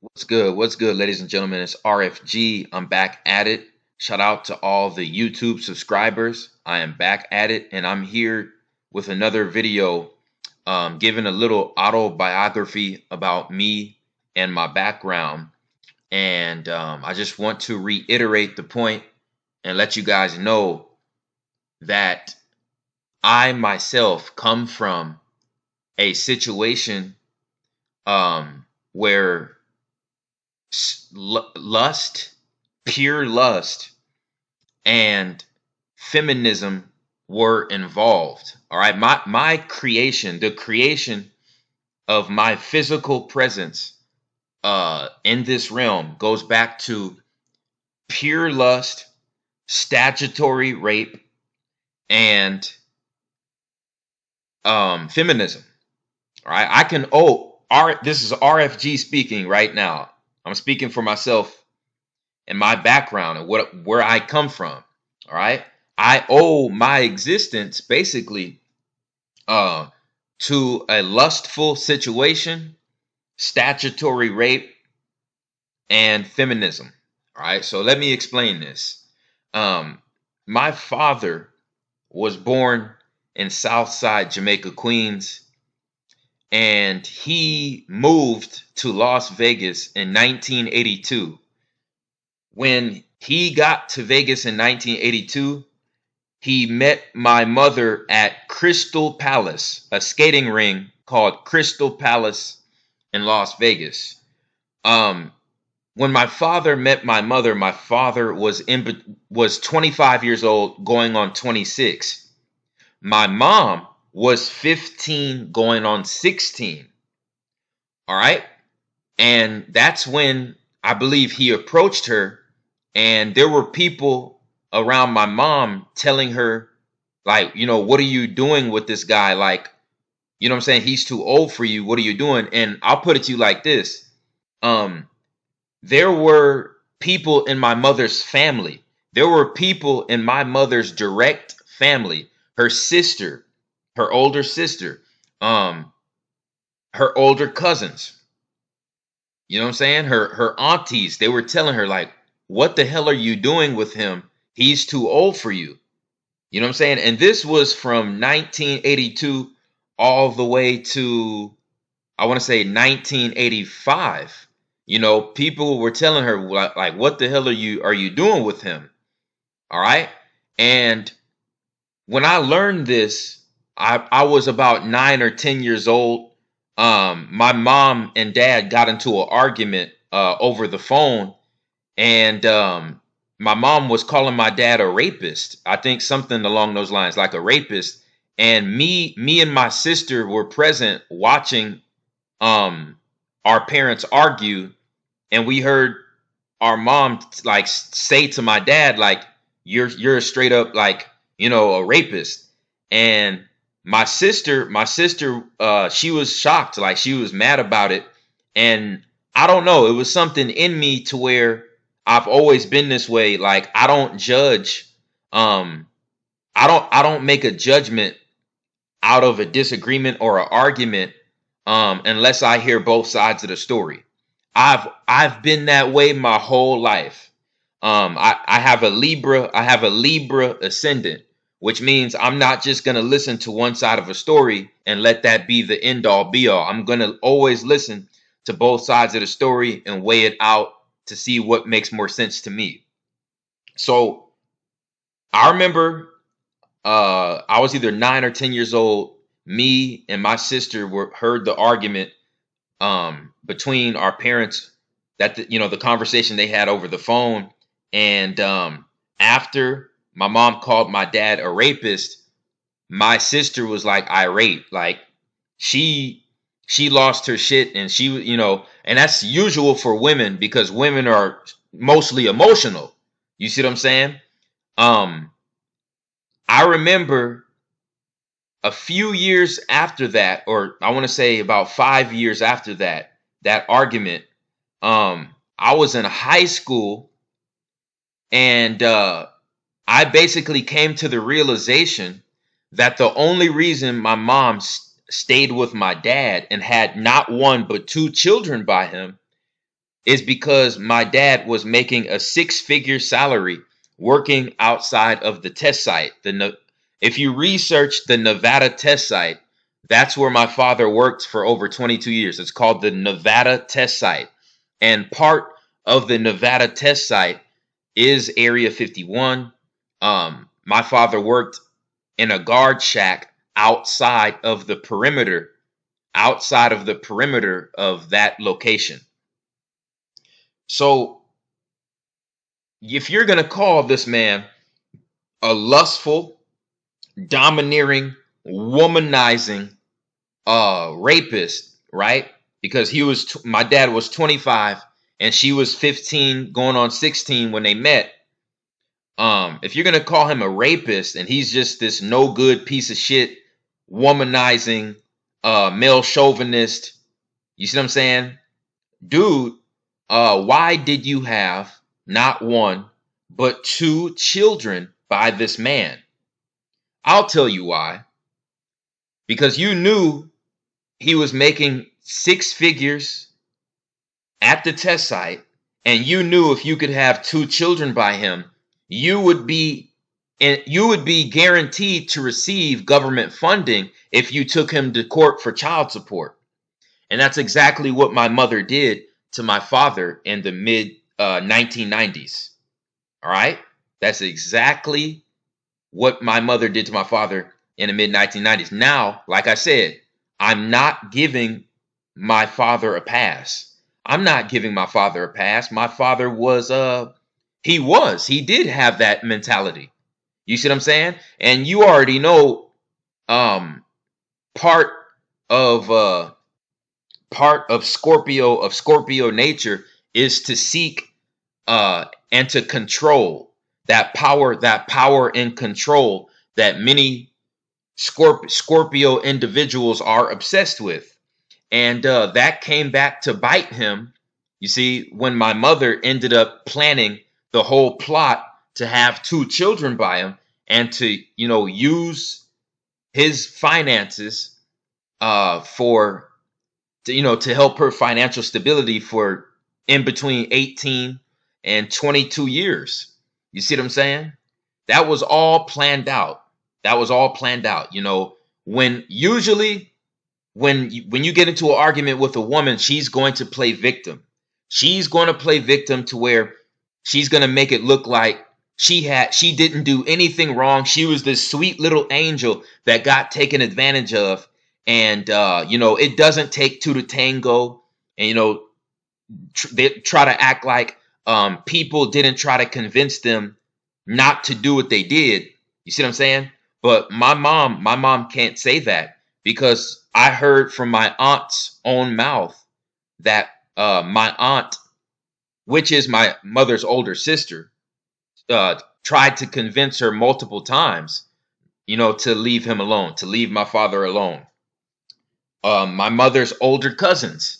What's good? What's good, ladies and gentlemen? It's RFG. I'm back at it. Shout out to all the YouTube subscribers. I am back at it, and I'm here with another video giving a little autobiography about me and my background. And I just want to reiterate the point and let you guys know that I myself come from a situation where lust, pure lust, and feminism were involved. All right, my creation, the creation of my physical presence in this realm goes back to pure lust, statutory rape, and feminism. All right, I can this is RFG speaking right now. I'm speaking for myself and my background and where I come from. All right. I owe my existence basically to a lustful situation, statutory rape, and feminism. All right. So let me explain this. My father was born in Southside Jamaica, Queens, and he moved to Las Vegas in 1982. When he got to Vegas in 1982, he met my mother at Crystal Palace, a skating ring called Crystal Palace in Las Vegas. When my father met my father was 25 years old, going on 26. My mom was 15, going on 16. All right, and that's when I believe he approached her. And there were people around my mom telling her, like, what are you doing with this guy? Like, you know what I'm saying? He's too old for you. What are you doing? And I'll put it to you like this. There were people in my mother's family. There were people in my mother's direct family, her sister, her older sister, her older cousins. You know what I'm saying? Her aunties, they were telling her, like, what the hell are you doing with him? He's too old for you. You know what I'm saying? And this was from 1982 all the way to, I want to say, 1985. People were telling her, like, what the hell are you doing with him? All right. And when I learned this, I was about 9 or 10 years old. My mom and dad got into an argument over the phone, and my mom was calling my dad a rapist. I think something along those lines, like a rapist. And me and my sister were present watching our parents argue, and we heard our mom like say to my dad, like, you're straight up, like, a rapist. And my sister she was shocked, like she was mad about it. And I don't know, it was something in me to where I've always been this way. Like, I don't judge. I don't make a judgment out of a disagreement or an argument unless I hear both sides of the story. I've been that way my whole life. I have a Libra ascendant, which means I'm not just gonna listen to one side of a story and let that be the end all be all. I'm gonna always listen to both sides of the story and weigh it out to see what makes more sense to me. So I remember I was either 9 or 10 years old. Me and my sister heard the argument between our parents, that the conversation they had over the phone. And after my mom called my dad a rapist, my sister was like irate, like she lost her shit. And and that's usual for women because women are mostly emotional. You see what I'm saying? um I remember a few years after that, or I want to say about 5 years after that argument, I was in high school. And I basically came to the realization that the only reason my mom stayed with my dad and had not one but two children by him is because my dad was making a six-figure salary working outside of the test site. If you research the Nevada test site, that's where my father worked for over 22 years. It's called the Nevada test site. And part of the Nevada test site is Area 51. My father worked in a guard shack outside of the perimeter of that location. So if you're going to call this man a lustful, domineering, womanizing rapist, right? Because my dad was 25 and she was 15 going on 16 when they met. If you're going to call him a rapist and he's just this no good piece of shit, womanizing, male chauvinist, you see what I'm saying? Dude, why did you have not one, but two children by this man? I'll tell you why. Because you knew he was making six figures at the test site, and you knew if you could have two children by him, you would be guaranteed to receive government funding if you took him to court for child support. And that's exactly what my mother did to my father in the mid 1990s. All right? That's exactly what my mother did to my father in the mid 1990s. Now, like I said, I'm not giving my father a pass. I'm not giving my father a pass. My father he did have that mentality. You see what I'm saying? And you already know part of Scorpio nature is to seek and to control that power and control that many Scorpio individuals are obsessed with. And that came back to bite him. You see, when my mother ended up planning the whole plot to have two children by him and to, use his finances to help her financial stability for in between 18 and 22 years. You see what I'm saying? That was all planned out. When you get into an argument with a woman, she's going to play victim. She's going to play victim to where she's going to make it look like she didn't do anything wrong. She was this sweet little angel that got taken advantage of. And, it doesn't take two to tango. And, they try to act like people didn't try to convince them not to do what they did. You see what I'm saying? But my mom can't say that, because I heard from my aunt's own mouth that my aunt, which is my mother's older sister, tried to convince her multiple times, to leave him alone, to leave my father alone. My mother's older cousins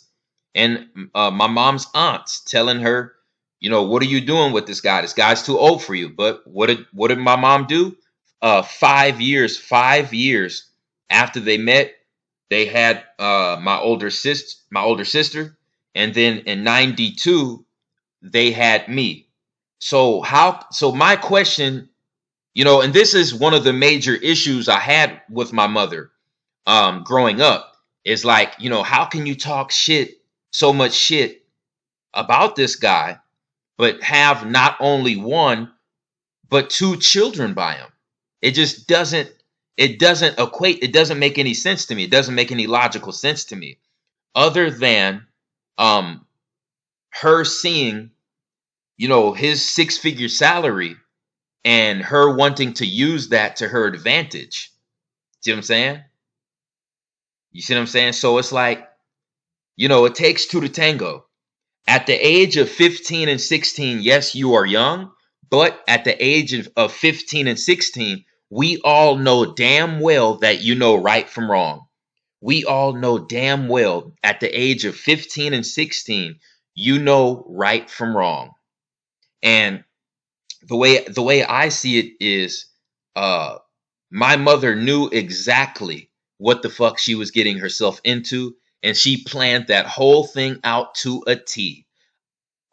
and my mom's aunts telling her, what are you doing with this guy? This guy's too old for you. But what did my mom do? 5 years after they met, they had my older sister, and then in 92 they had me. So my question, and this is one of the major issues I had with my mother growing up, is like, how can you talk so much shit about this guy, but have not only one, but two children by him? It just doesn't equate. It doesn't make any sense to me. It doesn't make any logical sense to me, other than her seeing, his six-figure salary and her wanting to use that to her advantage. See what I'm saying? You see what I'm saying? So it's like, it takes two to tango. At the age of 15 and 16, yes, you are young, but at the age of 15 and 16, we all know damn well that you know right from wrong. We all know damn well at the age of 15 and 16, you know right from wrong. And the way I see it is, my mother knew exactly what the fuck she was getting herself into, and she planned that whole thing out to a T.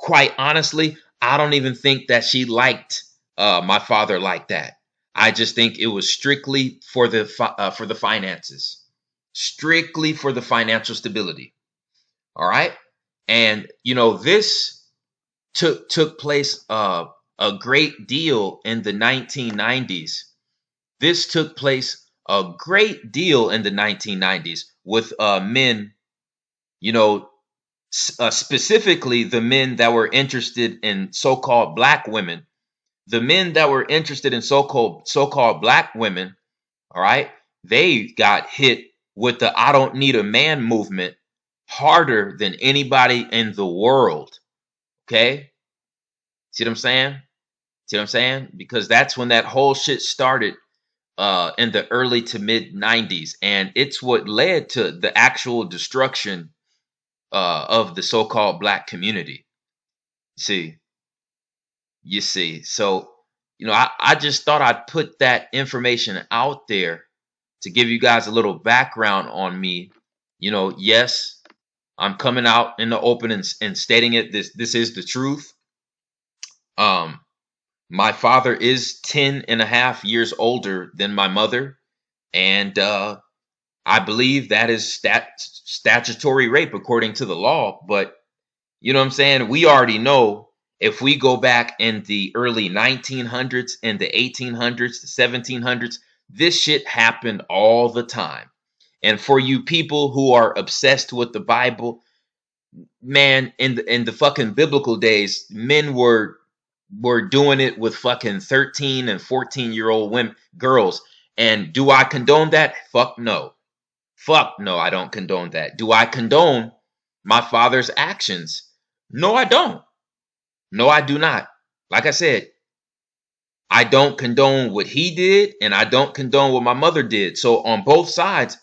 quite honestly, I don't even think that she liked my father like that. I just think it was strictly for the finances, strictly for the financial stability. All right, and this took place a great deal in the 1990s. This took place a great deal in the 1990s with men, you know, specifically the men that were interested in so-called black women. The men that were interested in so-called black women, all right, they got hit with the "I don't need a man" movement harder than anybody in the world. Okay, see what I'm saying? See what I'm saying? Because that's when that whole shit started in the early to mid 90s, and it's what led to the actual destruction of the so-called black community. See, you see. So, I just thought I'd put that information out there to give you guys a little background on me. Yes, I'm coming out in the open and stating it. This is the truth. Um, my father is 10 and a half years older than my mother, and I believe that is statutory rape according to the law. But you know what I'm saying? We already know, if we go back in the early 1900s, in the 1800s, the 1700s, this shit happened all the time. And for you people who are obsessed with the Bible, man, in the fucking biblical days, men were doing it with fucking 13 and 14-year-old women, girls. And do I condone that? Fuck no. Fuck no, I don't condone that. Do I condone my father's actions? No, I don't. No, I do not. Like I said, I don't condone what he did, and I don't condone what my mother did. So on both sides,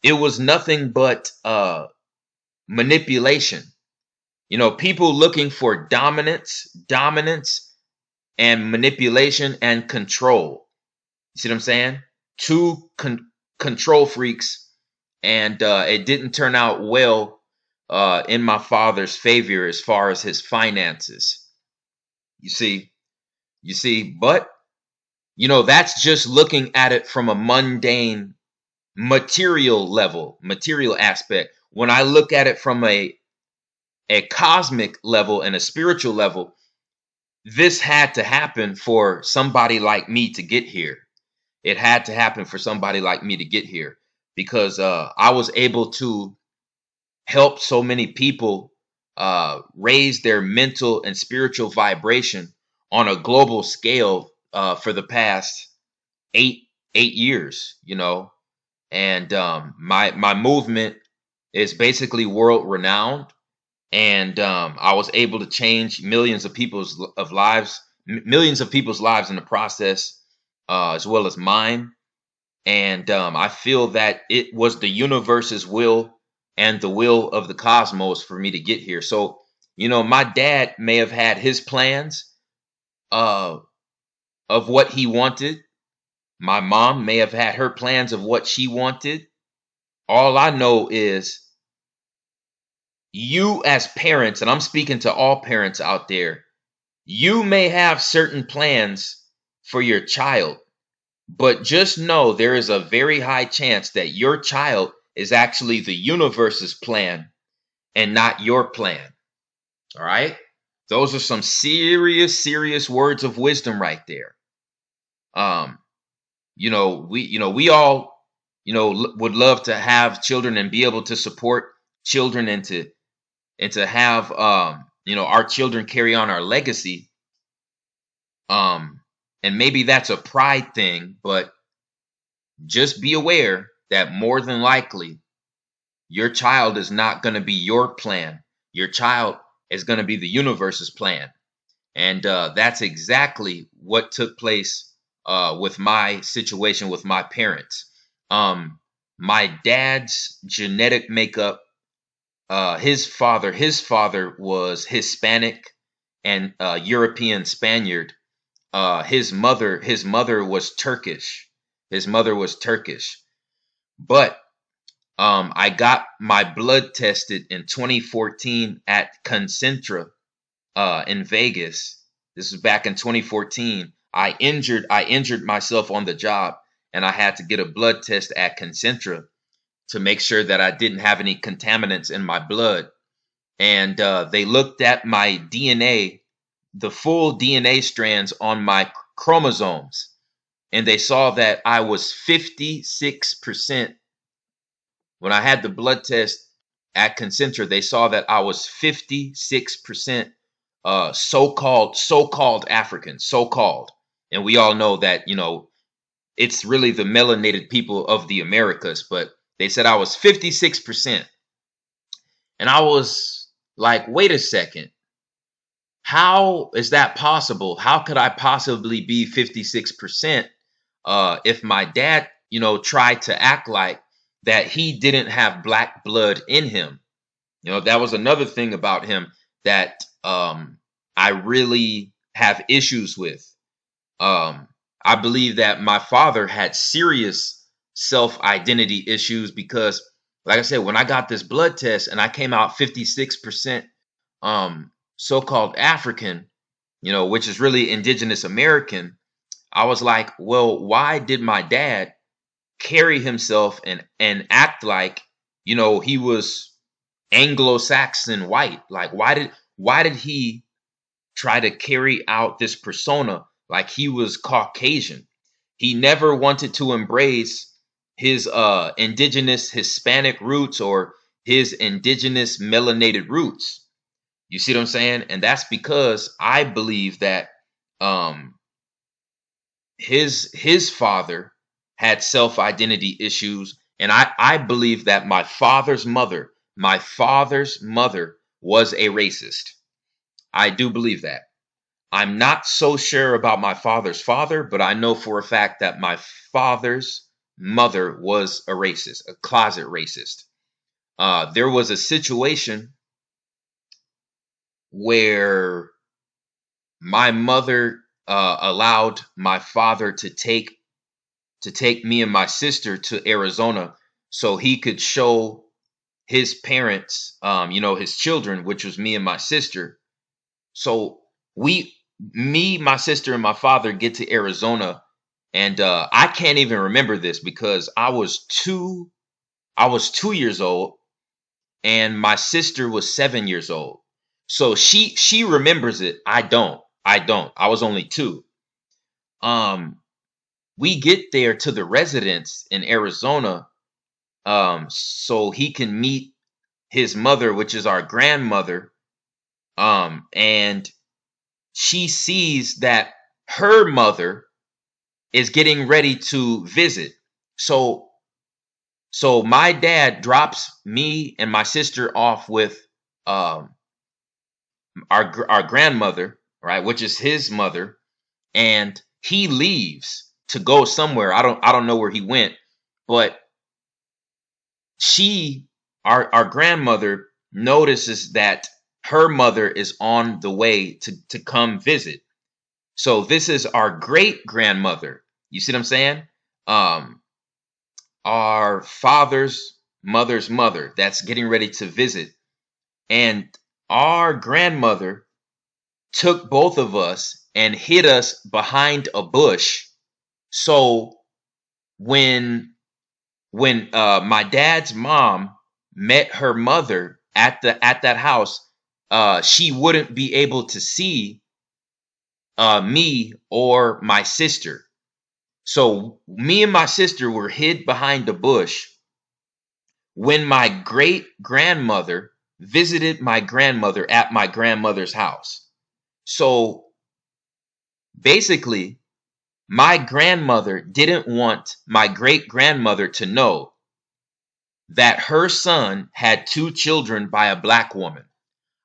it was nothing but manipulation. People looking for dominance, and manipulation and control. You see what I'm saying? Two control freaks, and it didn't turn out well in my father's favor as far as his finances. You see, but that's just looking at it from a mundane material aspect. When I look at it from a cosmic level and a spiritual level, this had to happen for somebody like me to get here. It had to happen for somebody like me to get here, because I was able to help so many people raise their mental and spiritual vibration on a global scale for the past eight years. And my movement is basically world renowned, and I was able to change millions of people's lives in the process, as well as mine. And I feel that it was the universe's will and the will of the cosmos for me to get here. So, my dad may have had his plans uh, of what he wanted. My mom may have had her plans of what she wanted. All I know is, you as parents, and I'm speaking to all parents out there, you may have certain plans for your child, but just know there is a very high chance that your child is actually the universe's plan and not your plan. All right? Those are some serious words of wisdom right there. We all, would love to have children and be able to support children, and to have our children carry on our legacy. And maybe that's a pride thing, but just be aware that more than likely your child is not going to be your plan. Your child is going to be the universe's plan. And that's exactly what took place with my situation with my parents. My dad's genetic makeup, his father was Hispanic and European Spaniard. His mother was Turkish. His mother was Turkish. But I got my blood tested in 2014 at Concentra, in Vegas. This was back in 2014. I injured myself on the job, and I had to get a blood test at Concentra to make sure that I didn't have any contaminants in my blood. And they looked at my DNA, the full DNA strands on my chromosomes, and they saw that I was 56%. When I had the blood test at Concentra, they saw that I was 56% so-called African, so-called. And we all know that, it's really the melanated people of the Americas, but they said I was 56%. And I was like, wait a second. How is that possible? How could I possibly be 56% if my dad, tried to act like that he didn't have black blood in him? That was another thing about him that I really have issues with. I believe that my father had serious self-identity issues because, like I said, when I got this blood test and I came out 56% so-called African, which is really indigenous American, I was like, well, why did my dad carry himself and act like, he was Anglo-Saxon white? Like, why did he try to carry out this persona like he was Caucasian? He never wanted to embrace his indigenous Hispanic roots or his indigenous melanated roots. You see what I'm saying? And that's because I believe that his father had self-identity issues, and I believe that my father's mother was a racist. I do believe that. I'm not so sure about my father's father, but I know for a fact that my father's mother was a racist, a closet racist. There was a situation where my mother allowed my father to take me and my sister to Arizona so he could show his parents, his children, which was me and my sister. So my sister, and my father get to Arizona, and I can't even remember this because I was 2 years old, and my sister was 7 years old. So she remembers it. I don't. I was only 2. We get there to the residence in Arizona, so he can meet his mother, which is our grandmother. And she sees that her mother is getting ready to visit. So my dad drops me and my sister off with our grandmother, right, which is his mother, and he leaves to go somewhere. I don't know where he went, but our grandmother notices that her mother is on the way to come visit. So this is our great grandmother. You see what I'm saying? Our father's mother's mother that's getting ready to visit. And our grandmother took both of us and hid us behind a bush. So when my dad's mom met her mother at that house, she wouldn't be able to see me or my sister. So me and my sister were hid behind a bush when my great grandmother visited my grandmother at my grandmother's house. So basically, my grandmother didn't want my great grandmother to know that her son had 2 children by a black woman.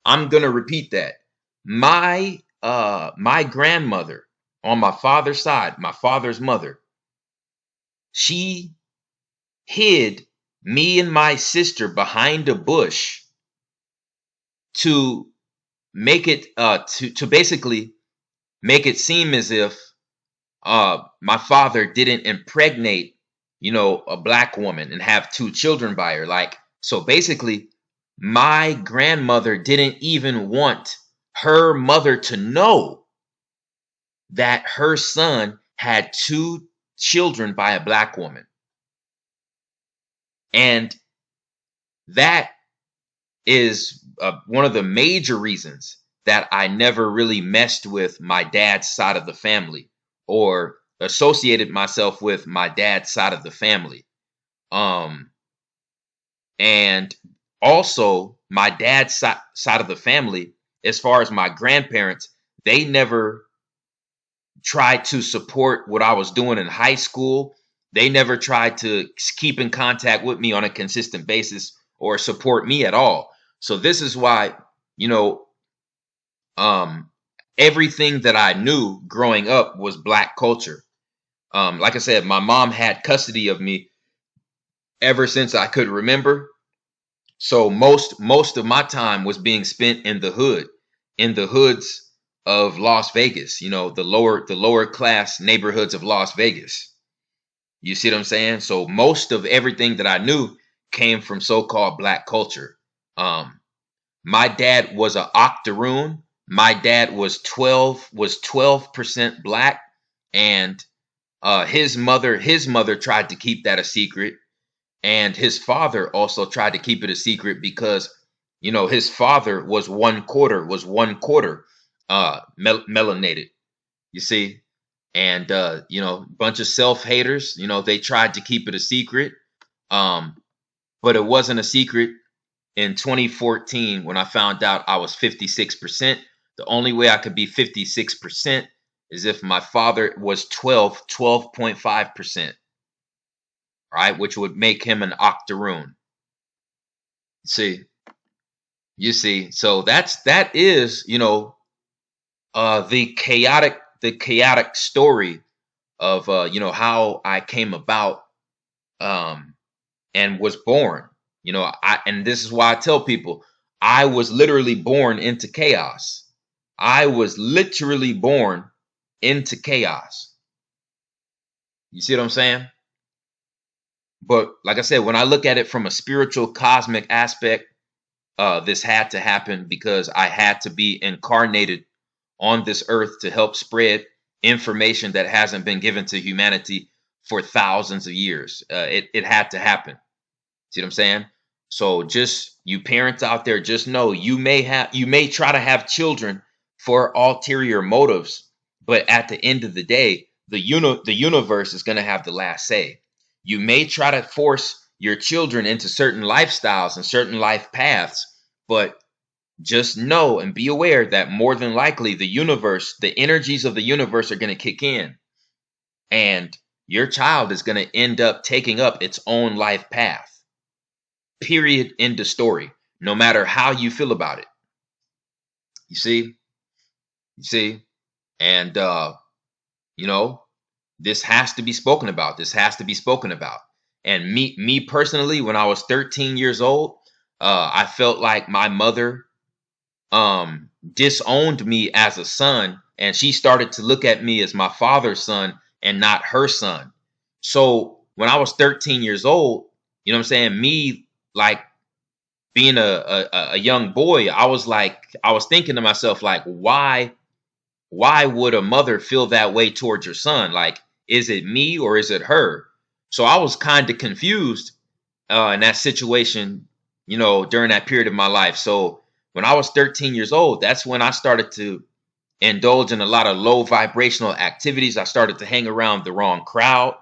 I'm going to repeat that. My grandmother on my father's side, my father's mother, she hid me and my sister behind a bush to make it to basically make it seem as if my father didn't impregnate, a black woman and have 2 children by her. Like, so basically, my grandmother didn't even want her mother to know that her son had 2 children by a black woman. And that is one of the major reasons that I never really messed with my dad's side of the family or associated myself with my dad's side of the family. And also my dad's side of the family, as far as my grandparents, they never tried to support what I was doing in high school. They never tried to keep in contact with me on a consistent basis or support me at all. So this is why, you know, everything that I knew growing up was black culture. Like I said, my mom had custody of me ever since I could remember. So most of my time was being spent in the hood, in the hoods of Las Vegas, you know, the lower class neighborhoods of Las Vegas. You see what I'm saying? So most of everything that I knew came from so-called black culture. My dad was an octoroon. My dad was 12% black, and his mother tried to keep that a secret, and his father also tried to keep it a secret because, you know, his father was one quarter melanated. You see, and you know, bunch of self-haters. You know, they tried to keep it a secret, but it wasn't a secret in 2014 when I found out I was 56%. The only way I could be 56% is if my father was 12.5%, right? Which would make him an octoroon. See, you see, so that is, you know, the chaotic story of you know, how I came about and was born. You know, and this is why I tell people I was literally born into chaos. I was literally born into chaos. You see what I'm saying? But like I said, when I look at it from a spiritual cosmic aspect, this had to happen because I had to be incarnated on this earth to help spread information that hasn't been given to humanity for thousands of years. It had to happen. See what I'm saying? So just you parents out there, just know you may try to have children for ulterior motives, but at the end of the day, the universe is going to have the last say. You may try to force your children into certain lifestyles and certain life paths, but just know and be aware that more than likely the universe, the energies of the universe are going to kick in, and your child is going to end up taking up its own life path. Period. End of story. No matter how you feel about it. You see? You see? And you know, this has to be spoken about. This has to be spoken about. And me personally, when I was 13 years old, I felt like my mother disowned me as a son, and she started to look at me as my father's son and not her son. So when I was 13 years old, you know what I'm saying, me, like, being a young boy, I was thinking to myself, like, why would a mother feel that way towards your son? Like, is it me or is it her? So I was kind of confused in that situation, you know, during that period of my life. So when I was 13 years old, that's when I started to indulge in a lot of low vibrational activities. I started to hang around the wrong crowd.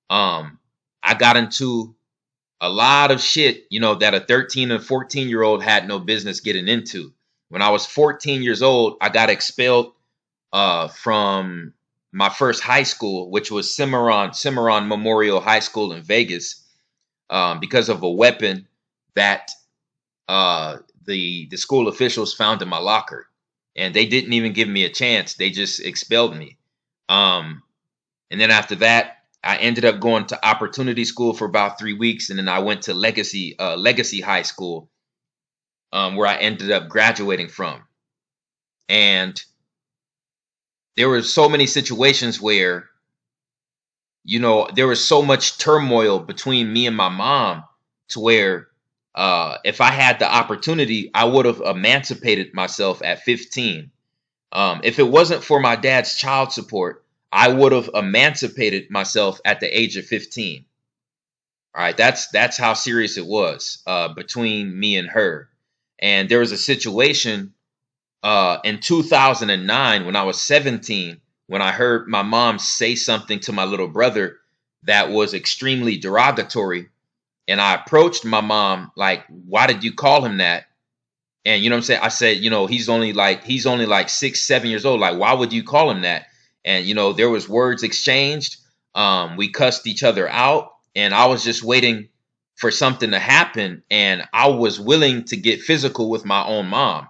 I got into a lot of shit, you know, that a 13 and 14-year-old had no business getting into. When I was 14 years old, I got expelled from my first high school, which was Cimarron Memorial High School in Vegas, because of a weapon that the school officials found in my locker. And they didn't even give me a chance. They just expelled me. And then after that, I ended up going to Opportunity School for about 3 weeks, and then I went to Legacy High School, where I ended up graduating from. And there were so many situations where, you know, there was so much turmoil between me and my mom to where If I had the opportunity, I would have emancipated myself at 15. If it wasn't for my dad's child support, I would have emancipated myself at the age of 15. All right, that's how serious it was between me and her. And there was a situation in 2009 when I was 17, when I heard my mom say something to my little brother that was extremely derogatory. And I approached my mom like, why did you call him that? And you know what I'm saying? I said, he's only like 6, 7 years old. Like, why would you call him that? And there was words exchanged. We cussed each other out, and I was just waiting for something to happen. And I was willing to get physical with my own mom,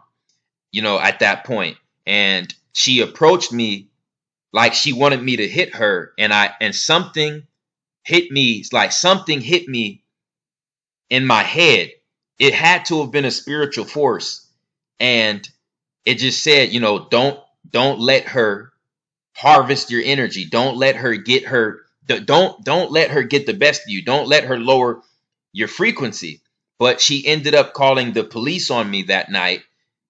at that point. And she approached me like she wanted me to hit her, and something hit me. It's like something hit me in my head. It had to have been a spiritual force, and it just said, don't let her harvest your energy. Don't let her get her. Don't let her get the best of you. Don't let her lower your frequency. But she ended up calling the police on me that night,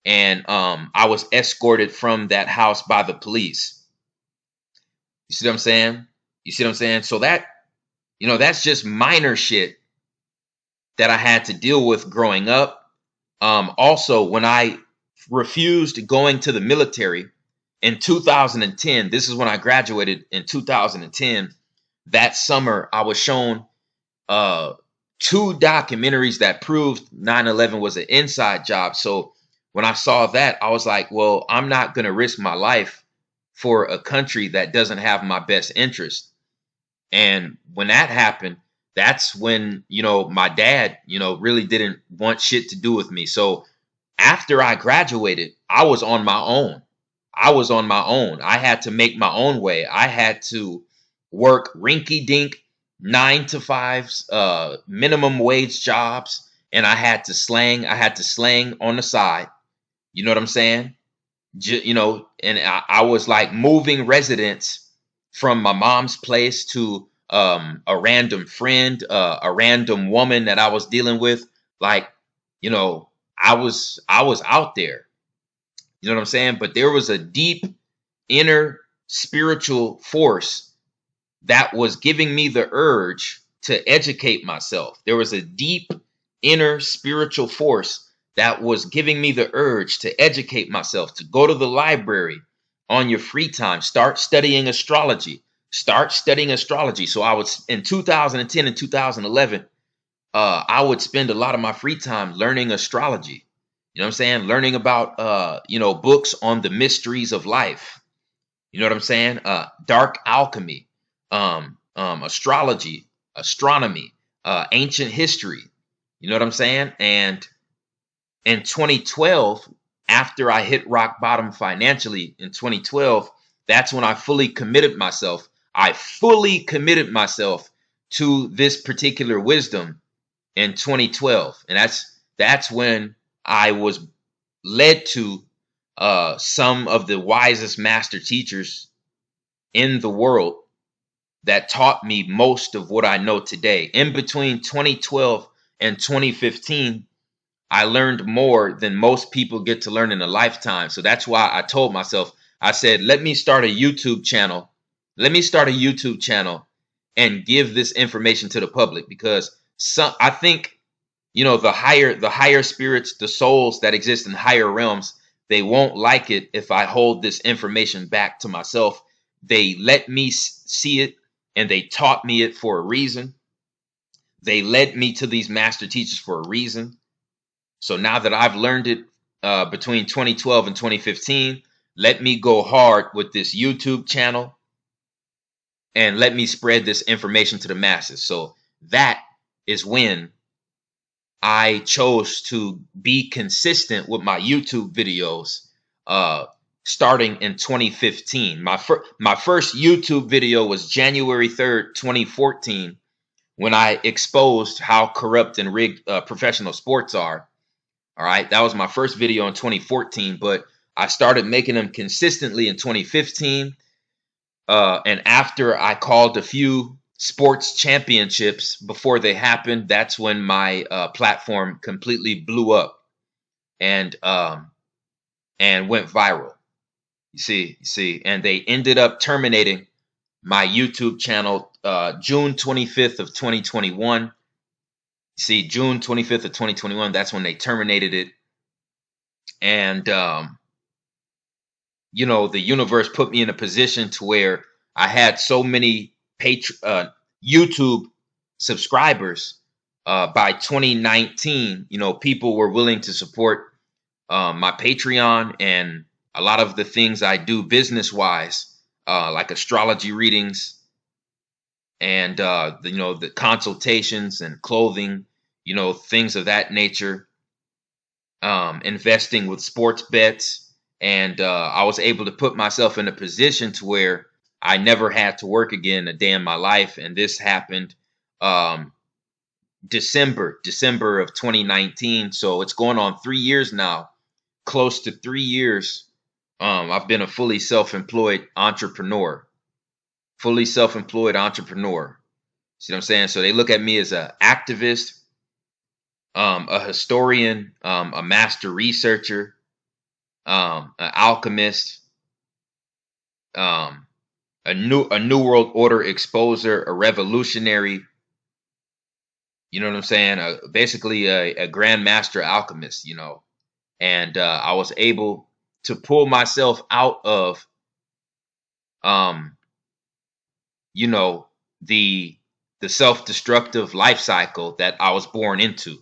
and I was escorted from that house by the police. You see what I'm saying? So that's just minor shit that I had to deal with growing up. Also, when I refused going to the military in 2010, this is when I graduated in 2010. That summer, I was shown 2 documentaries that proved 9/11 was an inside job. So when I saw that, I was like, well, I'm not going to risk my life for a country that doesn't have my best interest. And when that happened, that's when, my dad, really didn't want shit to do with me. So after I graduated, I was on my own. I had to make my own way. I had to work rinky dink 9 to 5s, minimum wage jobs. And I had to slang on the side. You know what I'm saying? And I was like moving residents from my mom's place to a random friend, a random woman that I was dealing with. Like, I was out there. You know what I'm saying? But there was a deep inner spiritual force that was giving me the urge to educate myself. There was a deep inner spiritual force that was giving me the urge to educate myself, to go to the library on your free time, start studying astrology. So I was in 2010 and 2011, I would spend a lot of my free time learning astrology. You know what I'm saying? Learning about, books on the mysteries of life. You know what I'm saying? Dark alchemy, astrology, astronomy, ancient history. You know what I'm saying? And in 2012, after I hit rock bottom financially in 2012, that's when I fully committed myself. To this particular wisdom in 2012. And that's when I was led to some of the wisest master teachers in the world that taught me most of what I know today. In between 2012 and 2015, I learned more than most people get to learn in a lifetime. So that's why I told myself, I said, let me start a YouTube channel. And give this information to the public, because I think, the higher spirits, the souls that exist in higher realms, they won't like it if I hold this information back to myself. They let me see it, and they taught me it for a reason. They led me to these master teachers for a reason. So now that I've learned it between 2012 and 2015, let me go hard with this YouTube channel and let me spread this information to the masses. So that is when I chose to be consistent with my YouTube videos starting in 2015. My first YouTube video was January 3rd, 2014, when I exposed how corrupt and rigged professional sports are. All right, that was my first video in 2014, but I started making them consistently in 2015. And after I called a few sports championships before they happened, that's when my platform completely blew up and went viral. You see, and they ended up terminating my YouTube channel June 25th of 2021. See, June 25th of 2021, that's when they terminated it. And you know, the universe put me in a position to where I had so many YouTube subscribers by 2019. You know, people were willing to support my Patreon and a lot of the things I do business wise, like astrology readings and you know, the consultations and clothing, you know, things of that nature. Investing with sports bets, and I was able to put myself in a position to where I never had to work again a day in my life. And this happened um, December of 2019. So it's going on 3 years now, close to 3 years. I've been a fully self-employed entrepreneur. Fully self-employed entrepreneur. See what I'm saying? So they look at me as an activist, a historian, a master researcher, an alchemist, um, a new world order exposer, a revolutionary. You know what I'm saying? Basically a grandmaster alchemist. You know, and I was able to pull myself out of, um, you know, the self-destructive life cycle that I was born into.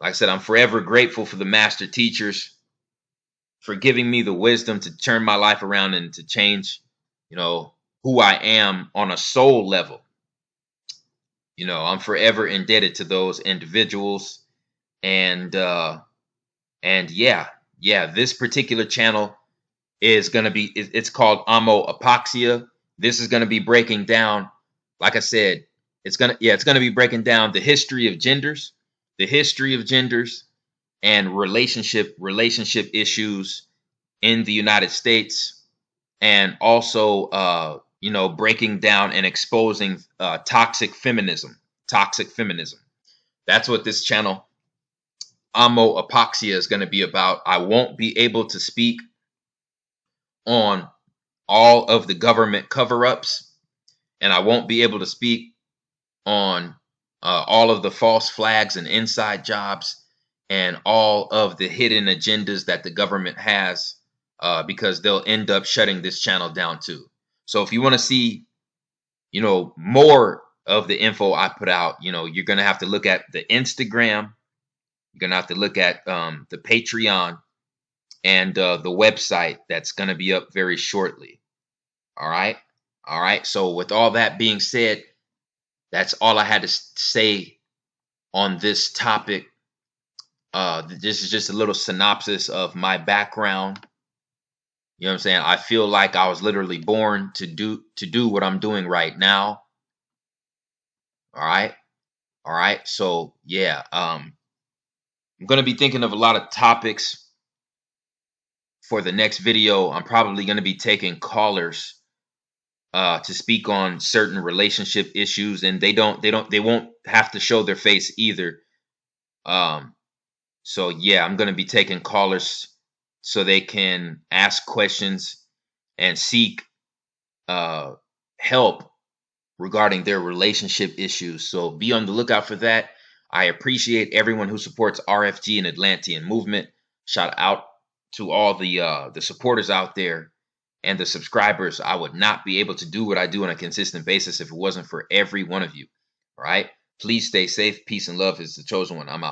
Like I said, I'm forever grateful for the master teachers for giving me the wisdom to turn my life around and to change, you know, who I am on a soul level. You know, I'm forever indebted to those individuals. And yeah, this particular channel is going to be, it's called Amo Apoxia. This is going to be breaking down, like I said, it's going to be breaking down the history of genders, and relationship issues in the United States, and also you know, breaking down and exposing toxic feminism. That's what this channel Amo Apoxia is going to be about. I won't be able to speak on all of the government cover-ups, and I won't be able to speak on all of the false flags and inside jobs and all of the hidden agendas that the government has, because they'll end up shutting this channel down too. So if you want to see, you know, more of the info I put out, you know, you're going to have to look at the Instagram. You're going to have to look at the Patreon and the website that's going to be up very shortly. All right. All right. So with all that being said, that's all I had to say on this topic. This is just a little synopsis of my background. You know what I'm saying? I feel like I was literally born to do what I'm doing right now. All right. All right. So yeah, I'm gonna be thinking of a lot of topics for the next video. I'm probably gonna be taking callers to speak on certain relationship issues, and they won't have to show their face either. So yeah, I'm gonna be taking callers so they can ask questions and seek help regarding their relationship issues. So be on the lookout for that. I appreciate everyone who supports RFG and Atlantean movement. Shout out to all the supporters out there and the subscribers. I would not be able to do what I do on a consistent basis if it wasn't for every one of you. All right. Please stay safe. Peace and love is the chosen one. I'm out.